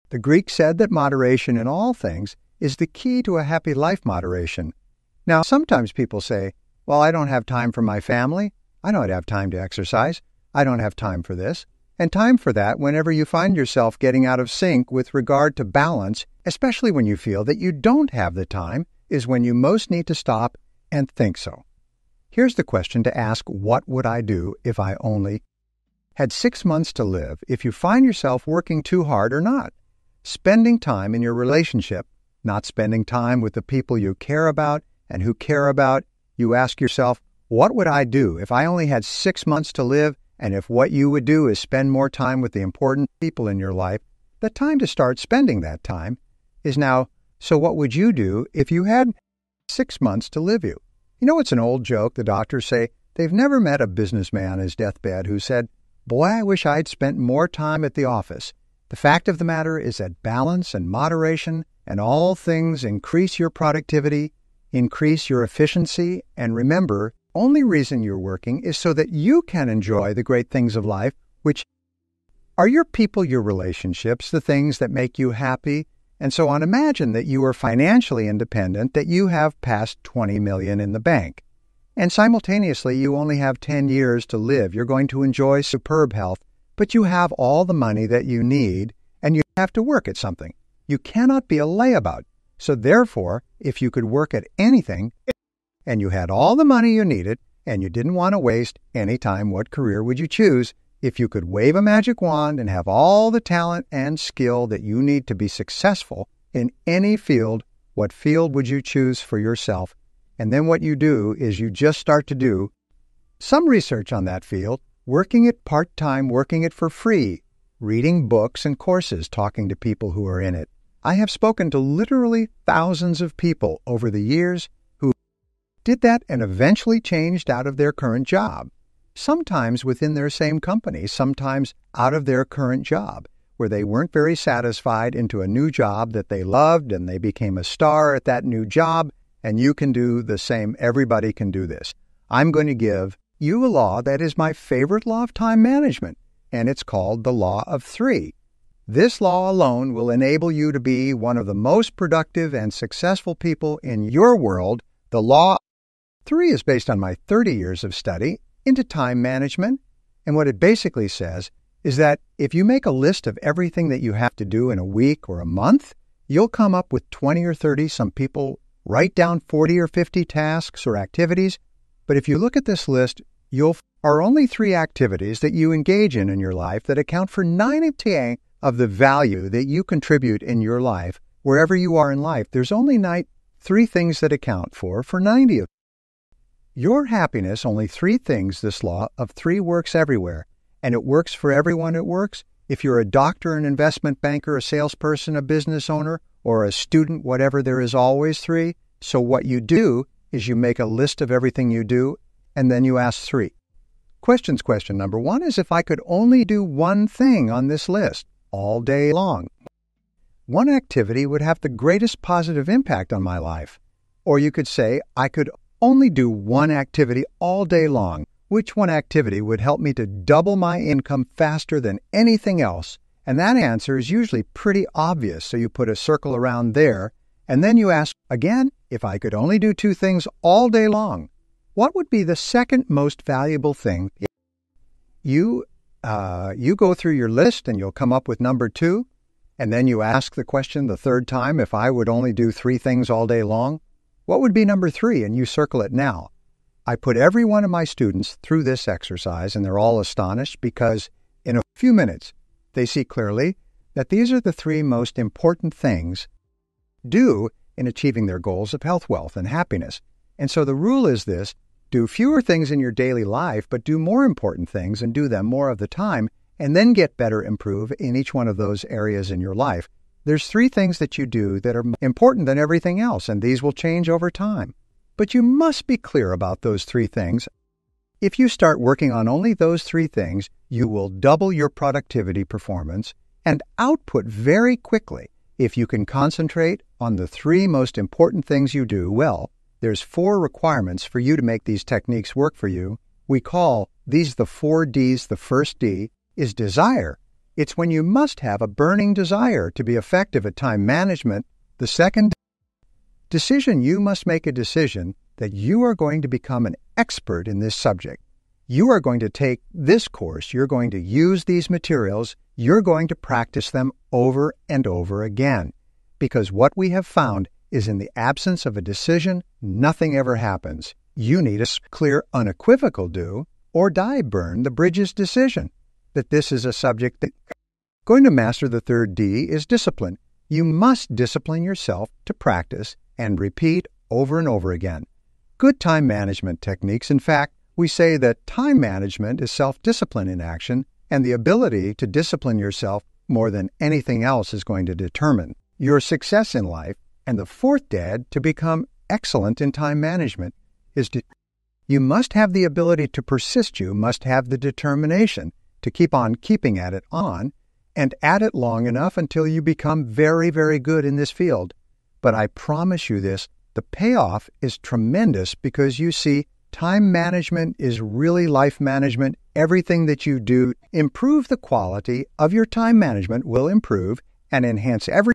The Greeks said that moderation in all things is the key to a happy life. Moderation. Now, sometimes people say, well, I don't have time for my family. I don't have time to exercise. I don't have time for this. And time for that whenever you find yourself getting out of sync with regard to balance, especially when you feel that you don't have the time, is when you most need to stop and think so. Here's the question to ask: what would I do if I only had 6 months to live? If you find yourself working too hard or not, spending time in your relationship, not spending time with the people you care about and who care about, you ask yourself, what would I do if I only had 6 months to live? And if what you would do is spend more time with the important people in your life, the time to start spending that time is now. So what would you do if you had 6 months to live? You know, it's an old joke. The doctors say they've never met a businessman on his deathbed who said, boy, I wish I'd spent more time at the office. The fact of the matter is that balance and moderation and all things increase your productivity, increase your efficiency, and remember, only reason you're working is so that you can enjoy the great things of life, which are your people, your relationships, the things that make you happy, and so on. Imagine that you are financially independent, that you have past $20 million in the bank, and simultaneously you only have 10 years to live. You're going to enjoy superb health, but you have all the money that you need, and you have to work at something. You cannot be a layabout. So therefore, if you could work at anything, and you had all the money you needed, and you didn't want to waste any time, what career would you choose? If you could wave a magic wand and have all the talent and skill that you need to be successful in any field, what field would you choose for yourself? And then what you do is you just start to do some research on that field, working it part-time, working it for free, reading books and courses, talking to people who are in it. I have spoken to literally thousands of people over the years who did that and eventually changed out of their current job. Sometimes within their same company, sometimes out of their current job, where they weren't very satisfied, into a new job that they loved, and they became a star at that new job, and you can do the same. Everybody can do this. I'm going to give you a law that is my favorite law of time management, and it's called the Law of Three. This law alone will enable you to be one of the most productive and successful people in your world. The Law of Three is based on my 30 years of study into time management, and what it basically says is that if you make a list of everything that you have to do in a week or a month, you'll come up with 20 or 30. Some people write down 40 or 50 tasks or activities, but if you look at this list, are only 3 activities that you engage in your life that account for 90% of the value that you contribute in your life. Wherever you are in life, there's only 3 things that account for 90 of your happiness. Only 3 things. This Law of Three works everywhere, and it works for everyone. It works if you're a doctor, an investment banker, a salesperson, a business owner, or a student, whatever. There is always 3. So what you do is you make a list of everything you do, and then you ask 3 questions. Question number 1 is, if I could only do one thing on this list all day long, one activity would have the greatest positive impact on my life. Or you could say, I could only do one activity all day long. Which one activity would help me to double my income faster than anything else? And that answer is usually pretty obvious, so you put a circle around there, and then you ask again, if I could only do 2 things all day long, what would be the second most valuable thing? You go through your list and you'll come up with number 2, and then you ask the question the third time, if I would only do 3 things all day long, what would be number 3? And you circle it now. I put every one of my students through this exercise, and they're all astonished because in a few minutes they see clearly that these are the 3 most important things do in achieving their goals of health, wealth, and happiness. And so the rule is this: do fewer things in your daily life, but do more important things and do them more of the time, and then get better, improve in each one of those areas in your life. There's 3 things that you do that are important than everything else, and these will change over time. But you must be clear about those 3 things. If you start working on only those 3 things, you will double your productivity, performance, and output very quickly. If you can concentrate on the 3 most important things you do well, there's 4 requirements for you to make these techniques work for you. We call these the 4 Ds. The first D is desire. It's when you must have a burning desire to be effective at time management. The second decision, you must make a decision that you are going to become an expert in this subject. You are going to take this course, you're going to use these materials, you're going to practice them over and over again. Because what we have found is in the absence of a decision, nothing ever happens. You need a clear, unequivocal do or die burn the bridges decision that this is a subject that going to master. The third D is discipline. You must discipline yourself to practice and repeat over and over again. Good time management techniques. In fact, we say that time management is self-discipline in action, and the ability to discipline yourself more than anything else is going to determine your success in life. And the fourth dad to become excellent in time management is you must have the ability to persist. You must have the determination to keep on keeping at it and at it long enough until you become very, very good in this field. But I promise you this, the payoff is tremendous because you see, time management is really life management. Everything that you do, improve the quality of your time management will improve and enhance every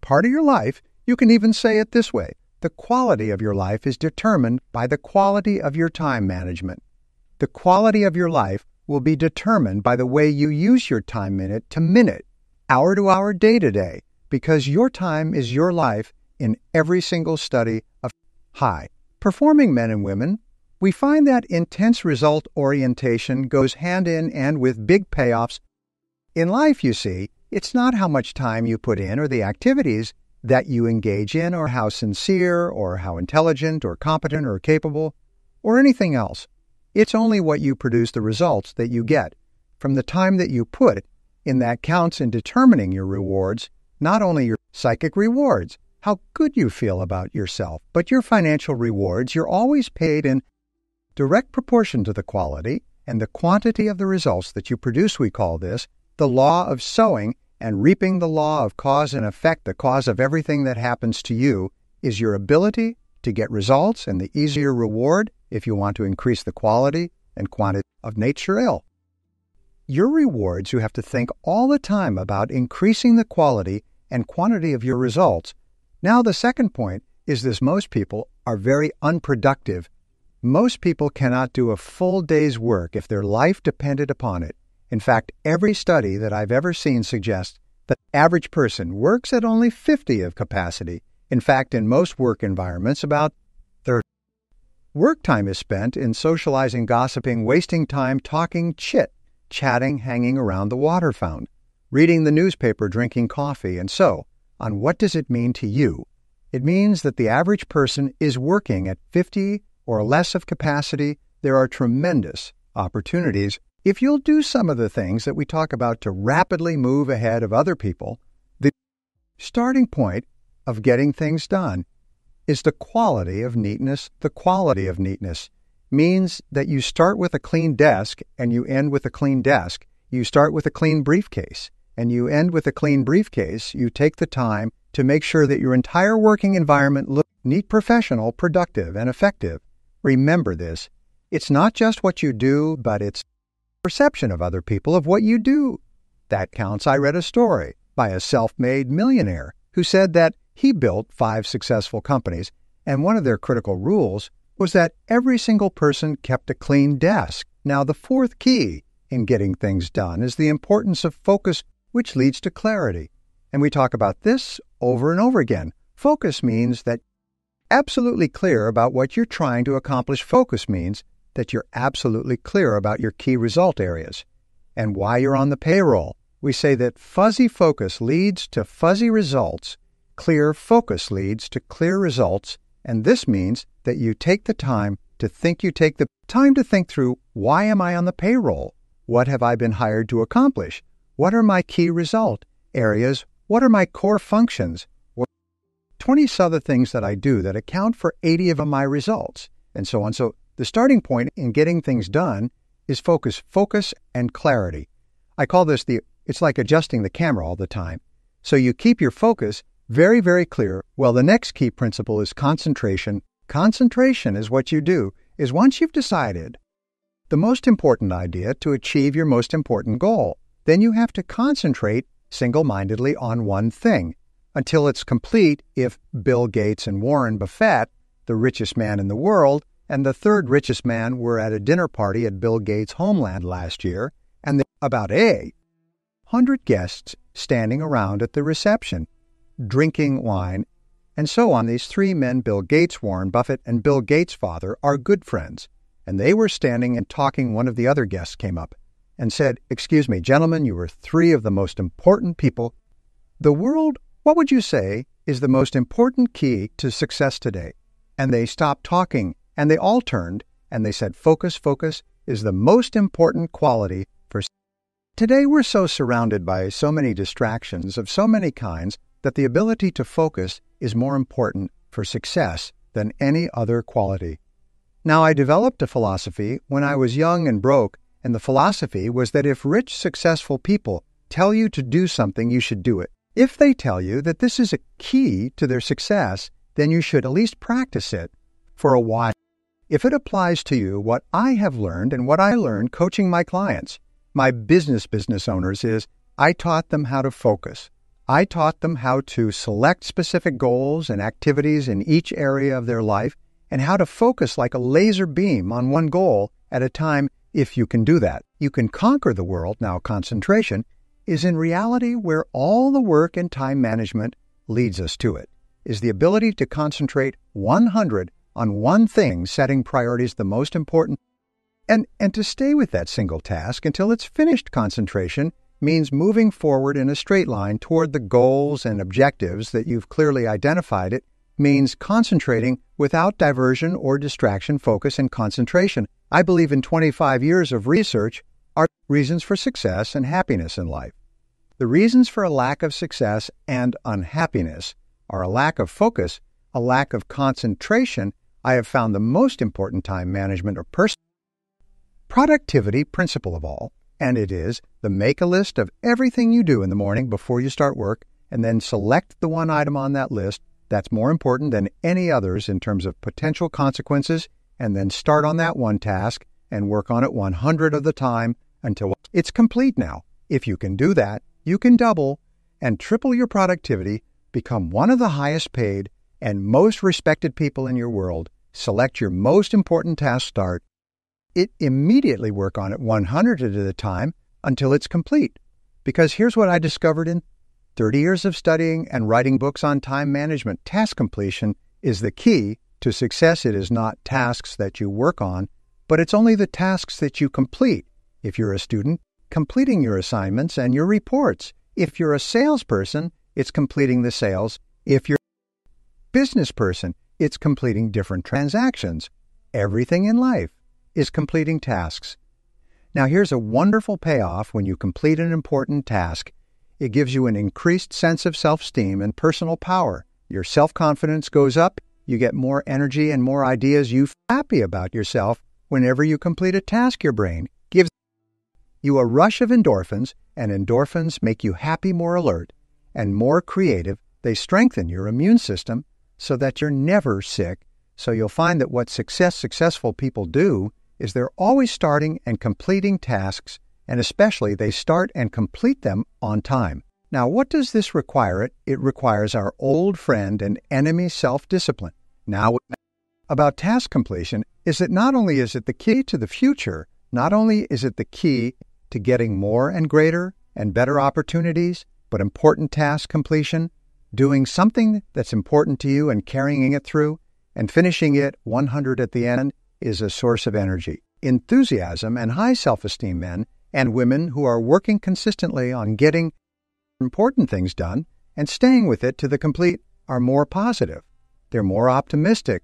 part of your life. You can even say it this way. The quality of your life is determined by the quality of your time management. The quality of your life will be determined by the way you use your time minute to minute, hour to hour, day to day, because your time is your life in every single study of high-performing men and women. We find that intense result orientation goes hand in hand with big payoffs. In life, you see, it's not how much time you put in or the activities that you engage in or how sincere or how intelligent or competent or capable or anything else. It's only what you produce, the results that you get from the time that you put in that counts in determining your rewards, not only your psychic rewards, how good you feel about yourself, but your financial rewards. You're always paid in direct proportion to the quality and the quantity of the results that you produce. We call this the law of sowing and reaping. The law of cause and effect. The cause of everything that happens to you is your ability to get results, and the easier reward if you want to increase the quality and quantity of nature. Your rewards, you have to think all the time about increasing the quality and quantity of your results. Now, the second point is this: most people are very unproductive. Most people cannot do a full day's work if their life depended upon it. In fact, every study that I've ever seen suggests that the average person works at only 50 of capacity. In fact, in most work environments, about 30. Work time is spent in socializing, gossiping, wasting time talking, chatting, hanging around the water fountain, reading the newspaper, drinking coffee, and so on. What does it mean to you? It means that the average person is working at 50 or less of capacity. There are tremendous opportunities if you'll do some of the things that we talk about to rapidly move ahead of other people. The starting point of getting things done is the quality of neatness. The quality of neatness means that you start with a clean desk and you end with a clean desk. You start with a clean briefcase and you end with a clean briefcase. You take the time to make sure that your entire working environment looks neat, professional, productive, and effective. Remember this. It's not just what you do, but it's perception of other people of what you do that counts. I read a story by a self-made millionaire who said that he built 5 successful companies, and one of their critical rules was that every single person kept a clean desk. Now, the fourth key in getting things done is the importance of focus, which leads to clarity. And we talk about this over and over again. Focus means that absolutely clear about what you're trying to accomplish. Focus means that you're absolutely clear about your key result areas and why you're on the payroll. We say that fuzzy focus leads to fuzzy results. Clear focus leads to clear results, and this means that you take the time to think. You take the time to think through, why am I on the payroll? What have I been hired to accomplish? What are my key result areas? What are my core functions? 20 other things that I do that account for 80 of my results, and so on. So the starting point in getting things done is focus and clarity. I call this it's like adjusting the camera all the time. So you keep your focus very, very clear. Well, the next key principle is concentration. Concentration is what you do, is once you've decided the most important idea to achieve your most important goal. then you have to concentrate single-mindedly on one thing until it's complete. If Bill Gates and Warren Buffett, the richest man in the world, and the third richest man were at a dinner party at Bill Gates' homeland last year, and there were about 100 guests standing around at the reception, drinking wine, and so on. These three men, Bill Gates, Warren Buffett, and Bill Gates' father, are good friends, and they were standing and talking. One of the other guests came up and said, "Excuse me, gentlemen, you are three of the most important people. The world, what would you say, is the most important key to success today?" And they stopped talking, and they all turned, and they said, "Focus, focus is the most important quality for success." Today we're so surrounded by so many distractions of so many kinds that the ability to focus is more important for success than any other quality. Now, I developed a philosophy when I was young and broke, and the philosophy was that if rich, successful people tell you to do something, you should do it. If they tell you that this is a key to their success, then you should at least practice it for a while. If it applies to you, what I have learned and what I learned coaching my clients, my business owners, is I taught them how to focus. I taught them how to select specific goals and activities in each area of their life and how to focus like a laser beam on one goal at a time. If you can do that, you can conquer the world. Now, concentration is in reality where all the work and time management leads us to it, is the ability to concentrate 100 on one thing, setting priorities the most important, and to stay with that single task until it's finished. Concentration means moving forward in a straight line toward the goals and objectives that you've clearly identified. It means concentrating without diversion or distraction. Focus and concentration, I believe, in 25 years of research, are reasons for success and happiness in life. The reasons for a lack of success and unhappiness are a lack of focus, a lack of concentration. I have found the most important time management or personal productivity principle of all, and it is the make a list of everything you do in the morning before you start work, and then select the one item on that list that's more important than any others in terms of potential consequences, and then start on that one task and work on it 100 of the time until it's complete. Now, if you can do that, you can double and triple your productivity, become one of the highest paid and most respected people in your world. Select your most important task, start it immediately, work on it 100 at a time until it's complete. Because here's what I discovered in 30 years of studying and writing books on time management. Task completion is the key to success. It is not tasks that you work on, but it's only the tasks that you complete. If you're a student, completing your assignments and your reports. If you're a salesperson, it's completing the sales. If you're a business person, it's completing different transactions. Everything in life is completing tasks. Now, here's a wonderful payoff when you complete an important task. It gives you an increased sense of self-esteem and personal power. Your self-confidence goes up. You get more energy and more ideas. You feel happy about yourself whenever you complete a task. Your brain gives you a rush of endorphins, and endorphins make you happy, more alert, and more creative. They strengthen your immune system so that you're never sick. So you'll find that what successful people do is they're always starting and completing tasks, and especially they start and complete them on time. Now, what does this require? It requires our old friend and enemy self-discipline. Now, about task completion is that not only is it the key to the future, not only is it the key to getting more and greater and better opportunities, but important task completion, doing something that's important to you and carrying it through and finishing it 100 at the end is a source of energy, enthusiasm, and high self-esteem. Men and women who are working consistently on getting important things done and staying with it to the complete are more positive. They're more optimistic.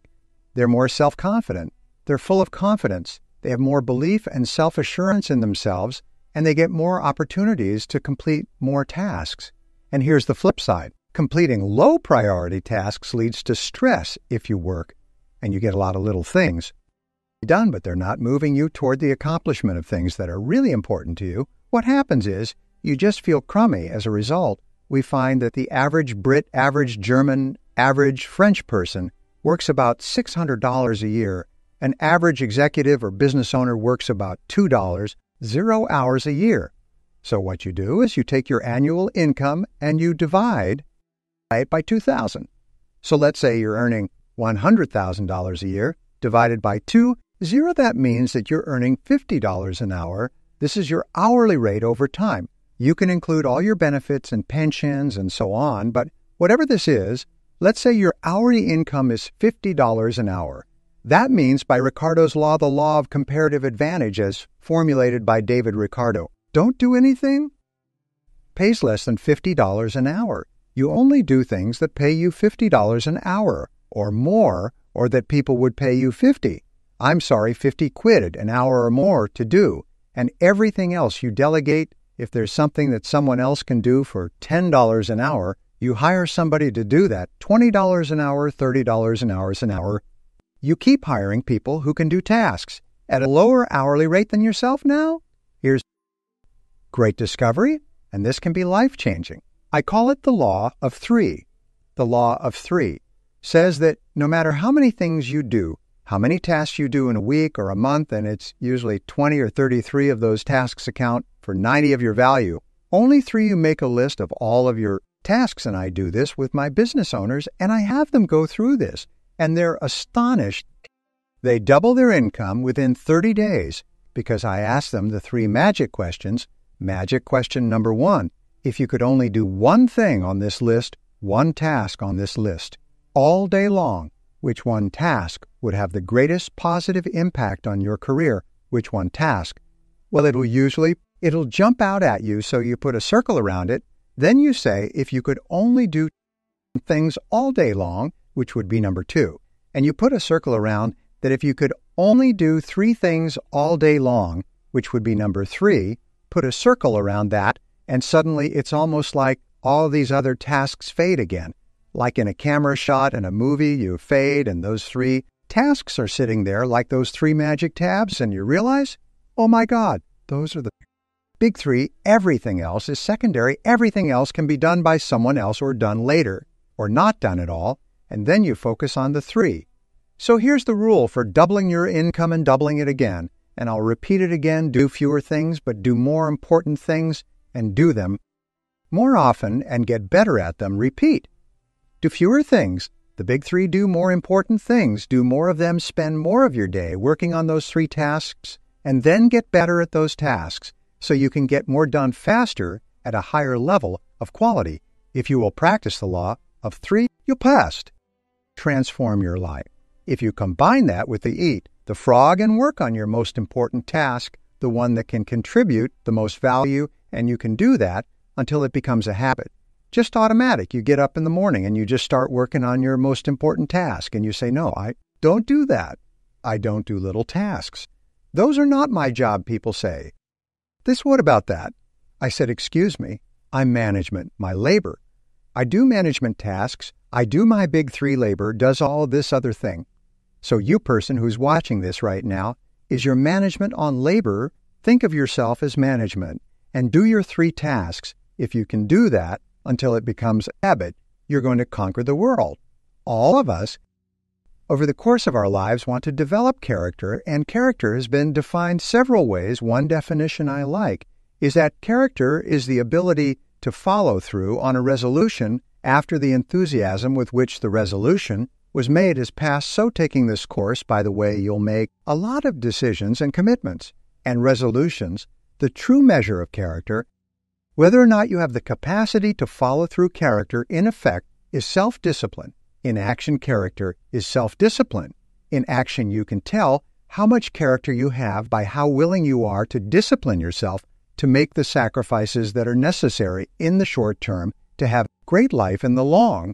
They're more self-confident. They're full of confidence. They have more belief and self-assurance in themselves, and they get more opportunities to complete more tasks. And here's the flip side. Completing low-priority tasks leads to stress if you work, and you get a lot of little things done, but they're not moving you toward the accomplishment of things that are really important to you. What happens is you just feel crummy. As a result, we find that the average Brit, average German, average French person works about $600 a year. An average executive or business owner works about $2, 0 hours a year. So what you do is you take your annual income and you divide it by 2,000. So let's say you're earning $100,000 a year. Divided by 2, that means that you're earning $50 an hour. This is your hourly rate over time. You can include all your benefits and pensions and so on, but whatever this is, let's say your hourly income is $50 an hour. That means, by Ricardo's law, the law of comparative advantage as formulated by David Ricardo, don't do anything pays less than $50 an hour. You only do things that pay you $50 an hour or more, or that people would pay you 50 quid an hour or more to do. And everything else you delegate. If there's something that someone else can do for $10 an hour, you hire somebody to do that, $20 an hour, $30 an hour. You keep hiring people who can do tasks at a lower hourly rate than yourself now. Here's great discovery, and this can be life-changing. I call it the law of 3. The law of 3 says that no matter how many things you do, how many tasks you do in a week or a month, and it's usually 20 or 33 of those tasks account for 90 of your value, only 3 you make a list of all of your tasks, and I do this with my business owners, and I have them go through this, and they're astonished. They double their income within 30 days because I ask them the 3 magic questions. Magic question number 1, if you could only do one thing on this list, one task on this list, all day long, which one task would have the greatest positive impact on your career? Which one task? Well, it'll jump out at you, so you put a circle around it. Then you say, if you could only do things all day long, which would be number 2. And you put a circle around that if you could only do 3 things all day long, which would be number 3, put a circle around that, and suddenly it's almost like all these other tasks fade again. Like in a camera shot in a movie, you fade, and those 3 tasks are sitting there like those 3 magic tabs, and you realize, oh my God, those are the big 3. Everything else is secondary. Everything else can be done by someone else or done later, or not done at all, and then you focus on the 3. So here's the rule for doubling your income and doubling it again, and I'll repeat it again: do fewer things, but do more important things, and do them more often and get better at them. Repeat. Do fewer things. The big 3: do more important things. Do more of them. Spend more of your day working on those 3 tasks, and then get better at those tasks so you can get more done faster at a higher level of quality. If you will practice the law of 3, you'll transform your life. If you combine that with the eat the frog and work on your most important task, the one that can contribute the most value, and you can do that until it becomes a habit. Just automatic. You get up in the morning and you just start working on your most important task, and you say, no, I don't do that. I don't do little tasks. Those are not my job, people say. What about that? I said, excuse me, I'm management, my labor. I do management tasks. I do my big 3 labor, does all this other thing. So you person who's watching this right now, is your management on labor. Think of yourself as management and do your 3 tasks. If you can do that until it becomes a habit, you're going to conquer the world. All of us, over the course of our lives, want to develop character, and character has been defined several ways. One definition I like is that character is the ability to follow through on a resolution after the enthusiasm with which the resolution was made has passed. So taking this course, by the way, you'll make a lot of decisions and commitments and resolutions. The true measure of character, whether or not you have the capacity to follow through character, in effect, is self-discipline. In action, character is self-discipline. In action, you can tell how much character you have by how willing you are to discipline yourself to make the sacrifices that are necessary in the short term to have a great life in the long.